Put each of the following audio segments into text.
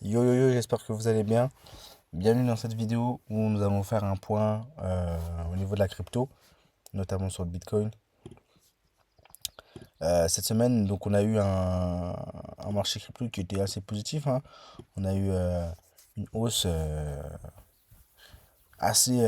Yo yo yo, j'espère que vous allez bien. Bienvenue dans cette vidéo où nous allons faire un point au niveau de la crypto, notamment sur le Bitcoin. Cette semaine, donc on a eu un marché crypto qui était assez positif, hein. On a eu une hausse assez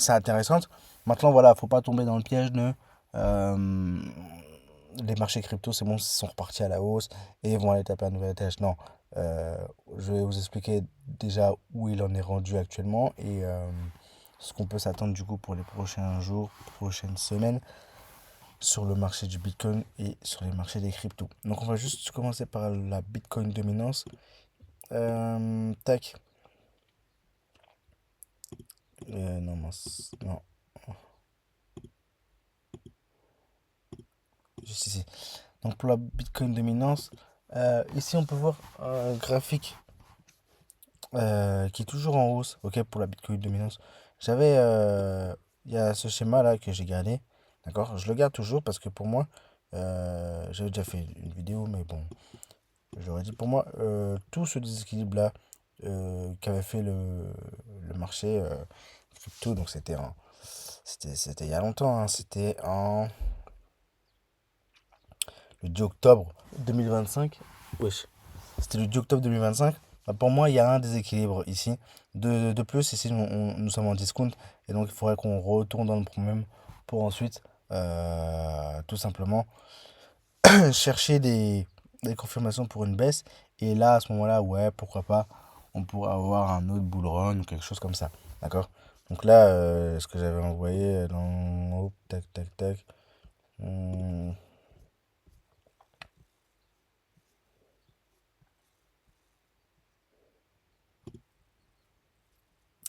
intéressante. Maintenant, voilà, faut pas tomber dans le piège de euh, les marchés crypto, c'est bon, ils sont repartis à la hausse et ils vont aller taper un nouvel étage. Non, Euh, je vais vous expliquer déjà où il en est rendu actuellement et ce qu'on peut s'attendre du coup pour les prochains jours, prochaines semaines sur le marché du Bitcoin et sur les marchés des cryptos. Donc on va juste commencer par la Bitcoin dominance. Tac. Non, mince. Non, juste ici. Donc pour la Bitcoin dominance, ici on peut voir un graphique qui est toujours en hausse, ok, pour la Bitcoin dominance. J'avais, il y a ce schéma là que j'ai gardé, d'accord? Je le garde toujours parce que pour moi, j'avais déjà fait une vidéo, mais bon, j'aurais dit pour moi, tout ce déséquilibre là qu'avait fait le marché crypto, donc c'était il y a longtemps, hein, c'était en le 10 octobre 2025. Wesh. C'était le 10 octobre 2025. Bah, pour moi, il y a un déséquilibre ici. De plus, ici, nous sommes en discount. Et donc, il faudrait qu'on retourne dans le problème pour ensuite, tout simplement, chercher des confirmations pour une baisse. Et là, à ce moment-là, ouais, pourquoi pas, on pourrait avoir un autre bull run ou quelque chose comme ça. D'accord? Donc là, ce que j'avais envoyé dans... Hop, tac, tac, tac. Hum,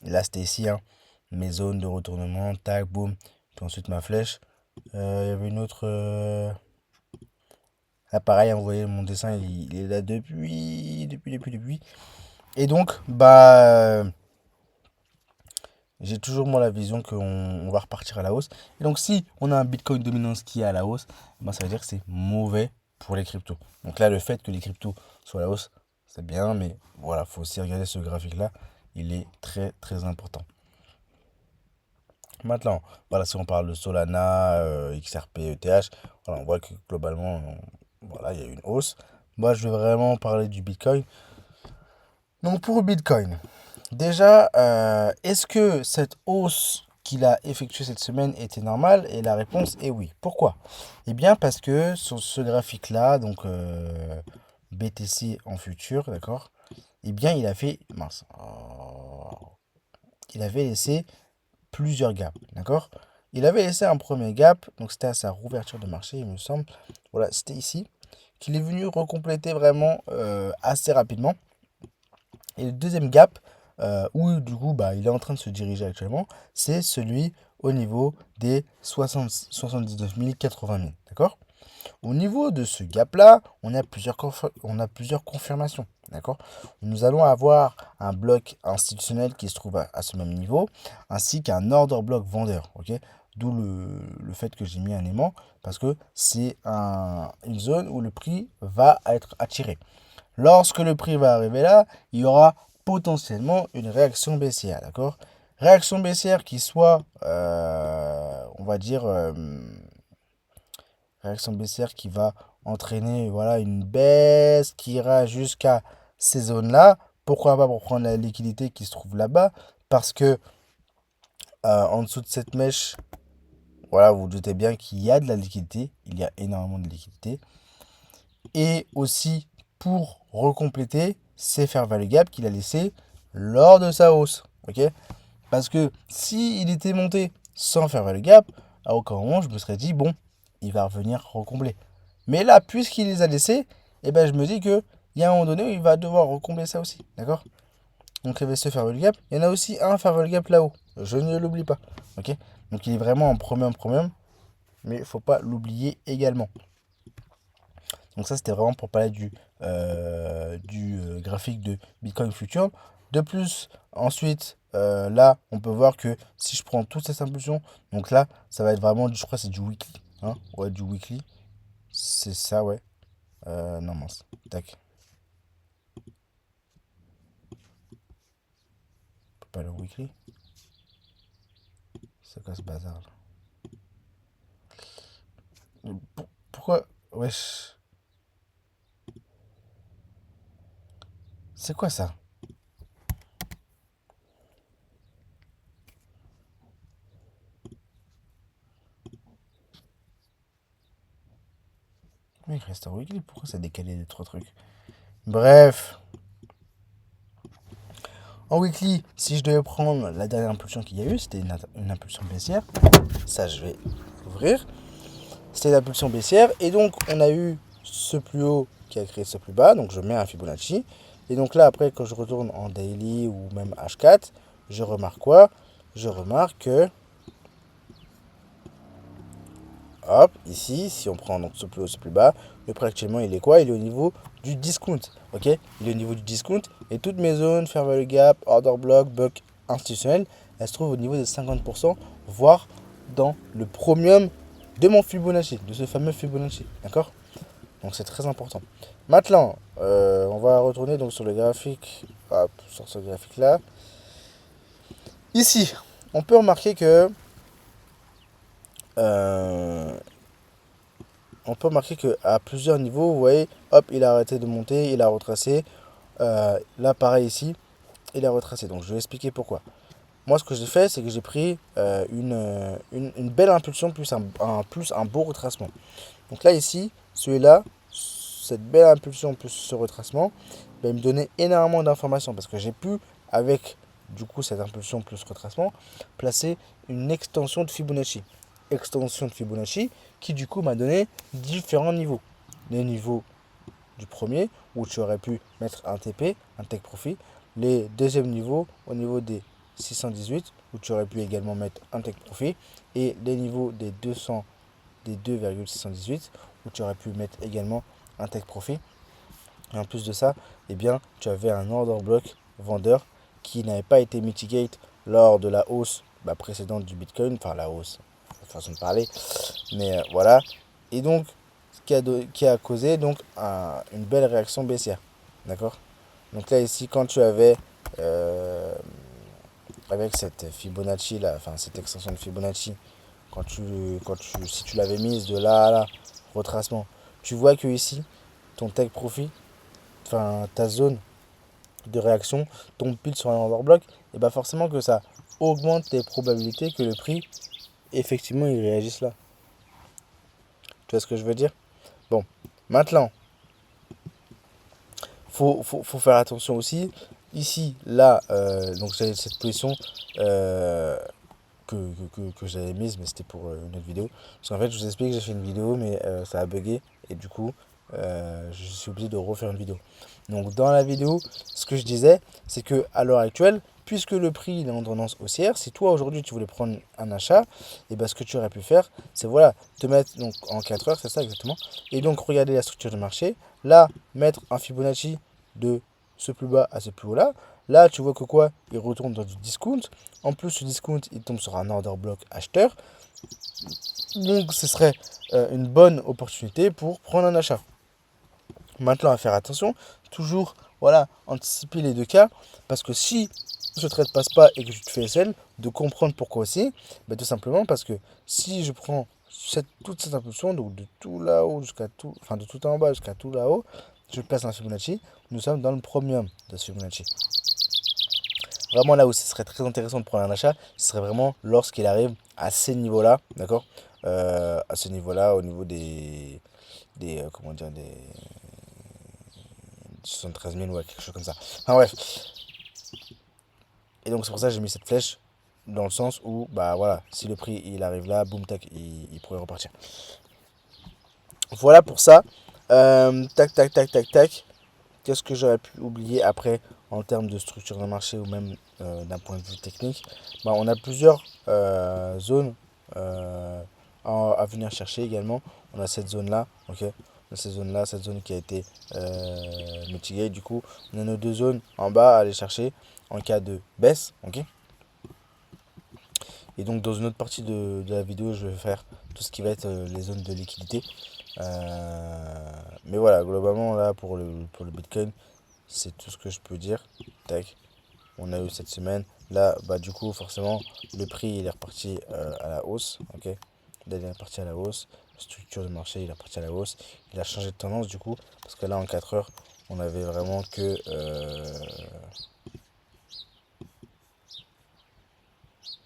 Là, c'était ici, hein. Mes zones de retournement, tac, boum. Puis ensuite ma flèche. Il y avait une autre. Là, pareil, hein, vous voyez, mon dessin, il est là depuis. Et donc, j'ai toujours moi la vision qu'on va repartir à la hausse. Et donc, si on a un Bitcoin dominance qui est à la hausse, ben, ça veut dire que c'est mauvais pour les cryptos. Donc là, le fait que les cryptos soient à la hausse, c'est bien, mais voilà, faut aussi regarder ce graphique-là. Il est très, très important. Maintenant, voilà, si on parle de Solana, XRP, ETH, voilà, on voit que globalement, voilà, il y a eu une hausse. Moi, je vais vraiment parler du Bitcoin. Donc, pour le Bitcoin, déjà, est-ce que cette hausse qu'il a effectuée cette semaine était normale? Et la réponse est oui. Pourquoi? Eh bien, parce que sur ce graphique-là, donc BTC en futur, d'accord? Eh bien, il a fait, mince, il avait laissé plusieurs gaps, d'accord? Il avait laissé un premier gap, donc c'était à sa rouverture de marché, il me semble. Voilà, c'était ici, qu'il est venu recompléter vraiment assez rapidement. Et le deuxième gap, où du coup bah, il est en train de se diriger actuellement, c'est celui au niveau des 79 000, 80 000, d'accord? Au niveau de ce gap-là, on a plusieurs confirmations. D'accord? Nous allons avoir un bloc institutionnel qui se trouve à ce même niveau, ainsi qu'un order block vendeur. Ok? D'où le fait que j'ai mis un aimant, parce que c'est une zone où le prix va être attiré. Lorsque le prix va arriver là, il y aura potentiellement une réaction baissière. D'accord? Réaction baissière qui soit, on va dire, réaction baissière qui va entraîner voilà, une baisse qui ira jusqu'à ces zones-là. Pourquoi pas pour prendre la liquidité qui se trouve là-bas? Parce que en dessous de cette mèche, voilà, vous vous doutez bien qu'il y a de la liquidité. Il y a énormément de liquidité. Et aussi, pour recompléter, c'est fair value gap qu'il a laissé lors de sa hausse. Ok? Parce que si il était monté sans fair value gap, à aucun moment je me serais dit, bon, il va revenir recombler. Mais là, puisqu'il les a laissés, eh ben, je me dis que il y a un moment donné où il va devoir recombler ça aussi. D'accord? Donc il y avait ce fair value gap. Il y en a aussi un fair value gap là-haut. Je ne l'oublie pas. Ok? Donc il est vraiment en premium. Mais il ne faut pas l'oublier également. Donc ça, c'était vraiment pour parler du graphique de Bitcoin Future. De plus, ensuite, là, on peut voir que si je prends toutes ces impulsions, donc là, ça va être vraiment, je crois que c'est du weekly. Hein, ouais, du weekly. C'est ça, ouais. Non, mince. Tac. weekly. C'est quoi ce bazar là? Pourquoi? Wesh. C'est quoi ça? Oui, il reste en weekly. Pourquoi ça a décalé les trois trucs? Bref. En weekly, si je devais prendre la dernière impulsion qu'il y a eu, c'était une impulsion baissière. Ça, je vais ouvrir. C'était l'impulsion baissière. Et donc, on a eu ce plus haut qui a créé ce plus bas. Donc, je mets un Fibonacci. Et donc là, après, quand je retourne en daily ou même H4, je remarque quoi? Je remarque que, hop, ici, si on prend donc ce plus haut, ce plus bas, le prix actuellement, il est quoi? Il est au niveau du discount. Ok? Il est au niveau du discount. Et toutes mes zones, fair value gap, order block, bloc institutionnel, elles se trouvent au niveau de 50%, voire dans le premium de mon Fibonacci, de ce fameux Fibonacci. D'accord? Donc c'est très important. Maintenant, on va retourner donc sur le graphique. Hop, sur ce graphique là. Ici, on peut remarquer que euh, à plusieurs niveaux, vous voyez, hop, il a arrêté de monter, il a retracé. Là, pareil ici, il a retracé. Donc je vais expliquer pourquoi. Moi, ce que j'ai fait, c'est que j'ai pris une belle impulsion plus un beau retracement. Donc là, ici, celui-là, cette belle impulsion plus ce retracement, ben, il me donnait énormément d'informations parce que j'ai pu, avec du coup cette impulsion plus retracement, placer une extension de Fibonacci. Extension de Fibonacci qui du coup m'a donné différents niveaux. Les niveaux du premier où tu aurais pu mettre un TP, un take profit. Les deuxièmes niveaux au niveau des 618 où tu aurais pu également mettre un take profit. Et les niveaux des 200, des 2,618 où tu aurais pu mettre également un take profit. Et en plus de ça, eh bien, tu avais un order block vendeur qui n'avait pas été mitigate lors de la hausse précédente du Bitcoin, enfin la hausse, façon de parler, mais voilà. Et donc, qui a causé donc une belle réaction baissière, d'accord. Donc là ici, quand tu avais avec cette Fibonacci là, enfin cette extension de Fibonacci, si tu l'avais mise de là à là, retracement, tu vois que ici, ton take profit, enfin ta zone de réaction tombe pile sur un order block, et bah forcément que ça augmente les probabilités que le prix, effectivement, il réagisse là. Tu vois ce que je veux dire? Bon, maintenant, faut faire attention aussi. Ici, là, donc j'ai cette position que j'avais mise, mais c'était pour une autre vidéo. Parce qu'en fait, je vous explique que j'ai fait une vidéo, mais ça a bugué, et du coup, je suis obligé de refaire une vidéo. Donc, dans la vidéo, ce que je disais, c'est que à l'heure actuelle, puisque le prix il est en tendance haussière, si toi aujourd'hui tu voulais prendre un achat, et ben ce que tu aurais pu faire, c'est voilà, te mettre donc en 4 heures, c'est ça exactement, et donc regarder la structure de marché, là, mettre un Fibonacci de ce plus bas à ce plus haut là. Là, tu vois que quoi? Il retourne dans du discount. En plus, ce discount, il tombe sur un order block acheteur. Donc, ce serait une bonne opportunité pour prendre un achat. Maintenant, à faire attention, toujours, voilà, anticiper les deux cas. Parce que si ce trade passe pas et que tu te fais SL, de comprendre pourquoi aussi. Bah, tout simplement parce que si je prends toute cette impulsion, donc de tout là-haut jusqu'à tout, enfin de tout en bas jusqu'à tout là-haut, je place un Fibonacci, nous sommes dans le premium de ce Fibonacci. Vraiment là où ce serait très intéressant de prendre un achat, ce serait vraiment lorsqu'il arrive à ces niveaux-là, d'accord. À ce niveau-là, au niveau comment dire, des 73 000 ou quelque chose comme ça. Enfin bref. Et donc c'est pour ça que j'ai mis cette flèche dans le sens où, bah voilà, si le prix il arrive là, boum tac, il pourrait repartir. Voilà pour ça. Tac, tac, tac, tac, tac. Qu'est-ce que j'aurais pu oublier après en termes de structure de marché ou même d'un point de vue technique? Bah, on a plusieurs zones à venir chercher également. On a cette zone-là, ok? On a cette zone-là, cette zone qui a été mitigée. Du coup, on a nos deux zones en bas à aller chercher en cas de baisse, ok? Et donc, dans une autre partie de la vidéo, je vais faire tout ce qui va être les zones de liquidité. Mais voilà, globalement, là, pour le Bitcoin, c'est tout ce que je peux dire. Tac. on a eu cette semaine. Là, bah, du coup, forcément, le prix, il est reparti à la hausse. Ok, là, il est reparti à la hausse. Structure de marché, il est reparti à la hausse. Il a changé de tendance, du coup, parce que là, en 4 heures, on avait vraiment que...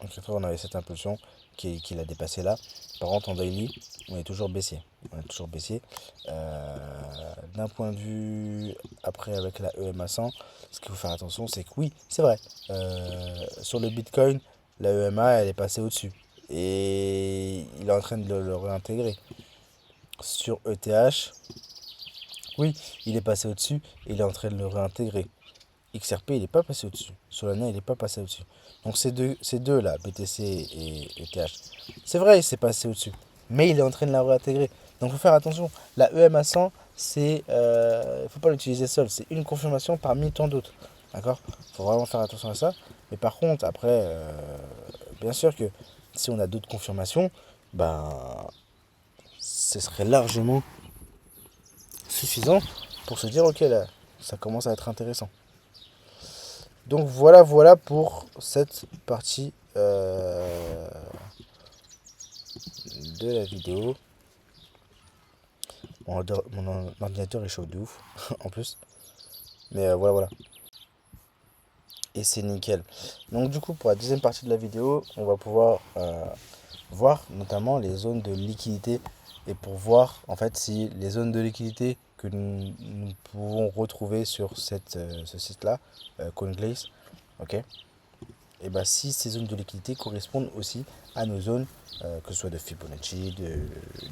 en 4 heures, on avait cette impulsion qui l'a dépassé là. Par contre, en daily, on est toujours baissier. On est toujours baissier. D'un point de vue, après, avec la EMA 100, ce qu'il faut faire attention, c'est que oui, c'est vrai. Sur le Bitcoin, la EMA, elle est passée au-dessus. Et il est en train de le réintégrer. Sur ETH, oui, il est passé au-dessus et il est en train de le réintégrer. XRP, il n'est pas passé au-dessus. Solana, il n'est pas passé au-dessus. Donc ces deux là, BTC et ETH, c'est vrai, il s'est passé au-dessus. Mais il est en train de la réintégrer. Donc il faut faire attention. La EMA 100, c'est, il ne faut pas l'utiliser seul. C'est une confirmation parmi tant d'autres. D'accord. Il faut vraiment faire attention à ça. Mais par contre, après, bien sûr que si on a d'autres confirmations, ben, ce serait largement suffisant pour se dire, ok, là, ça commence à être intéressant. Donc voilà, voilà pour cette partie de la vidéo. Mon ordinateur est chaud de ouf, en plus. Mais voilà, voilà. Et c'est nickel. Donc du coup, pour la deuxième partie de la vidéo, on va pouvoir voir notamment les zones de liquidité. Et pour voir, en fait, si les zones de liquidité que nous pouvons retrouver sur ce site-là, CoinGlace, ok, et bah, si ces zones de liquidité correspondent aussi à nos zones, que ce soit de Fibonacci,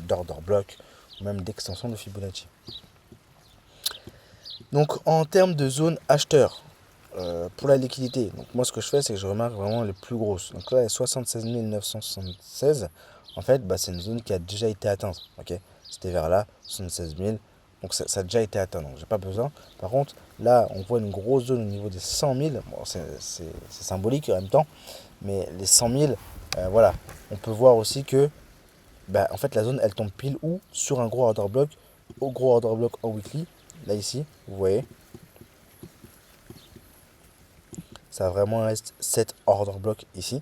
d'order block, ou même d'extension de Fibonacci. Donc en termes de zone acheteur, pour la liquidité, donc moi ce que je fais, c'est que je remarque vraiment les plus grosses. Donc là, 76 976, en fait, bah, c'est une zone qui a déjà été atteinte. Ok, c'était vers là, 76 000. Donc ça a déjà été atteint, donc j'ai pas besoin. Par contre, là, on voit une grosse zone au niveau des 100 000. Bon, c'est symbolique en même temps. Mais les 100 000, voilà. On peut voir aussi que bah, en fait, la zone, elle tombe pile où sur un gros order block, au gros order block en weekly. Là, ici, vous voyez, ça vraiment reste 7 order block ici.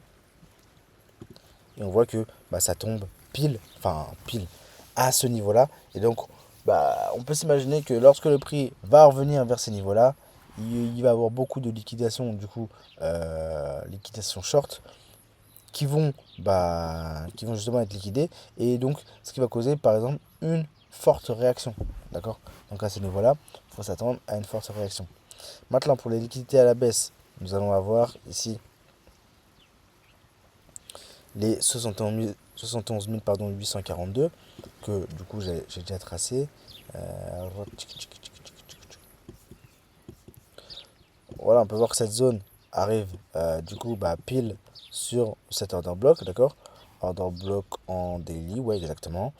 Et on voit que bah, ça tombe pile, enfin pile, à ce niveau-là. Et donc, bah, on peut s'imaginer que lorsque le prix va revenir vers ces niveaux-là, il va y avoir beaucoup de liquidation, du coup, liquidation short, qui vont justement être liquidés. Et donc, ce qui va causer, par exemple, une forte réaction. D'accord. Donc, à ce niveau-là, il faut s'attendre à une forte réaction. Maintenant, pour les liquidités à la baisse, nous allons avoir ici les 71 000, pardon, 842 que du coup j'ai déjà tracé. Voilà, on peut voir que cette zone arrive du coup bah, pile sur cet order block, d'accord. Order block en daily, ouais, exactement.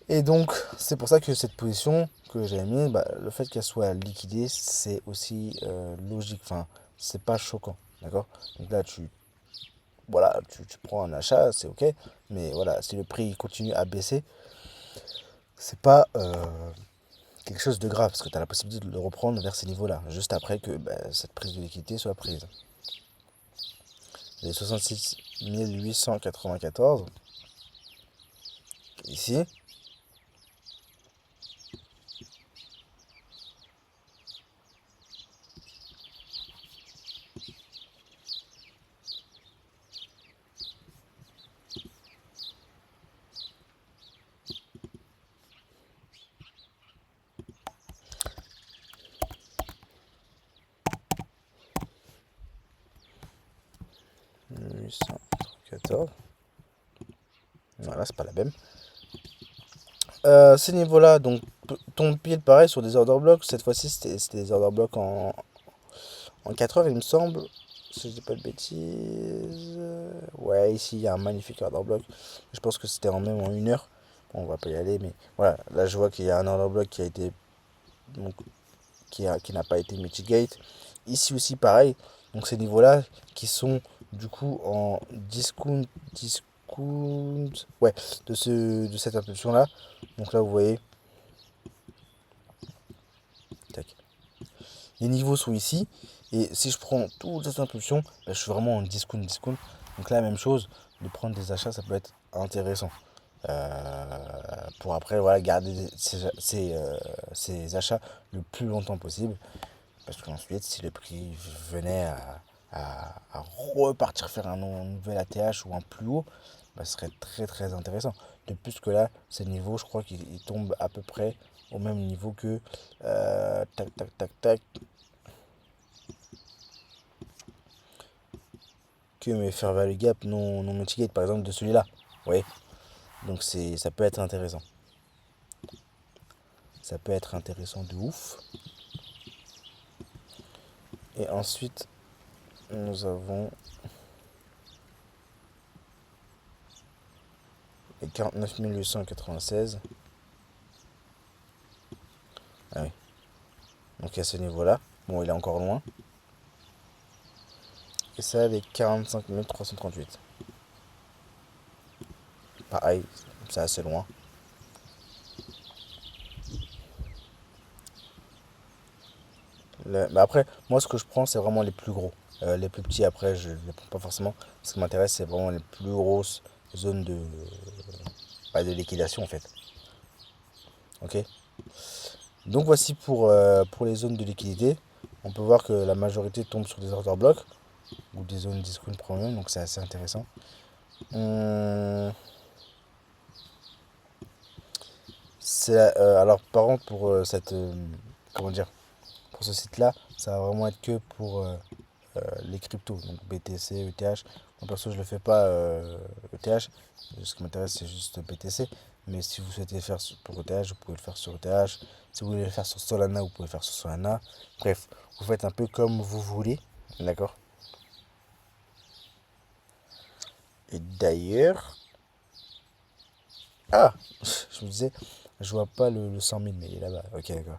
Et donc, c'est pour ça que cette position que j'ai mise, bah, le fait qu'elle soit liquidée, c'est aussi logique. Enfin, c'est pas choquant, d'accord. Donc là, voilà, tu prends un achat, c'est ok. Mais voilà, si le prix continue à baisser, c'est pas quelque chose de grave, parce que tu as la possibilité de le reprendre vers ces niveaux-là, juste après que bah, cette prise de liquidité soit prise. Les 66 894, ici, 814, voilà, c'est pas la même. Ces niveaux-là, donc, tombent pile pareil sur des order blocks. Cette fois-ci, c'était des order blocks en 4 heures, il me semble. Si je dis pas de bêtises. Ouais, ici, il y a un magnifique order block. Je pense que c'était même en 1 heure. Bon, on va pas y aller, mais voilà. Là, je vois qu'il y a un order block qui a été. Donc, qui n'a pas été mitigate. Ici aussi, pareil. Donc, ces niveaux-là qui sont du coup en discount, ouais, de cette impulsion-là. Donc là, vous voyez, tac. Les niveaux sont ici. Et si je prends toute cette impulsion, bah, je suis vraiment en discount, discount. Donc là, même chose, de prendre des achats, ça peut être intéressant. Pour après, voilà, garder ces achats le plus longtemps possible. Parce qu'ensuite, si le prix venait à repartir faire un nouvel ATH ou un plus haut, bah, ce serait très très intéressant. De plus que là, ces niveaux, je crois qu'ils tombent à peu près au même niveau que tac tac tac tac que mes fair value gap non mitigate par exemple de celui-là. Oui, donc ça peut être intéressant. Ça peut être intéressant de ouf. Et ensuite, nous avons les 49 896. Ah oui. Donc à ce niveau-là. Bon, il est encore loin. Et ça, les 45 338. Pareil, c'est assez loin. Mais après, moi, ce que je prends, c'est vraiment les plus gros. Les plus petits, après, je ne les prends pas forcément. Ce qui m'intéresse, c'est vraiment les plus grosses zones de liquidation, en fait. Ok. Donc voici pour les zones de liquidité. On peut voir que la majorité tombe sur des order blocks ou des zones discount premium, donc c'est assez intéressant. Alors par contre pour comment dire, pour ce site-là, ça va vraiment être que pour les cryptos, donc BTC, ETH. Moi perso je le fais pas ETH, ce qui m'intéresse c'est juste BTC. Mais si vous souhaitez faire pour ETH, vous pouvez le faire sur ETH. Si vous voulez le faire sur Solana, vous pouvez le faire sur Solana. Bref, vous faites un peu comme vous voulez, d'accord? Et d'ailleurs, ah, je me disais, je vois pas le 100 000, mais il est là-bas. Ok, d'accord.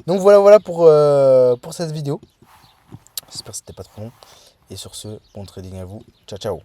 Donc voilà pour cette vidéo. J'espère que c'était pas trop long. Et sur ce, bon trading à vous. Ciao, ciao.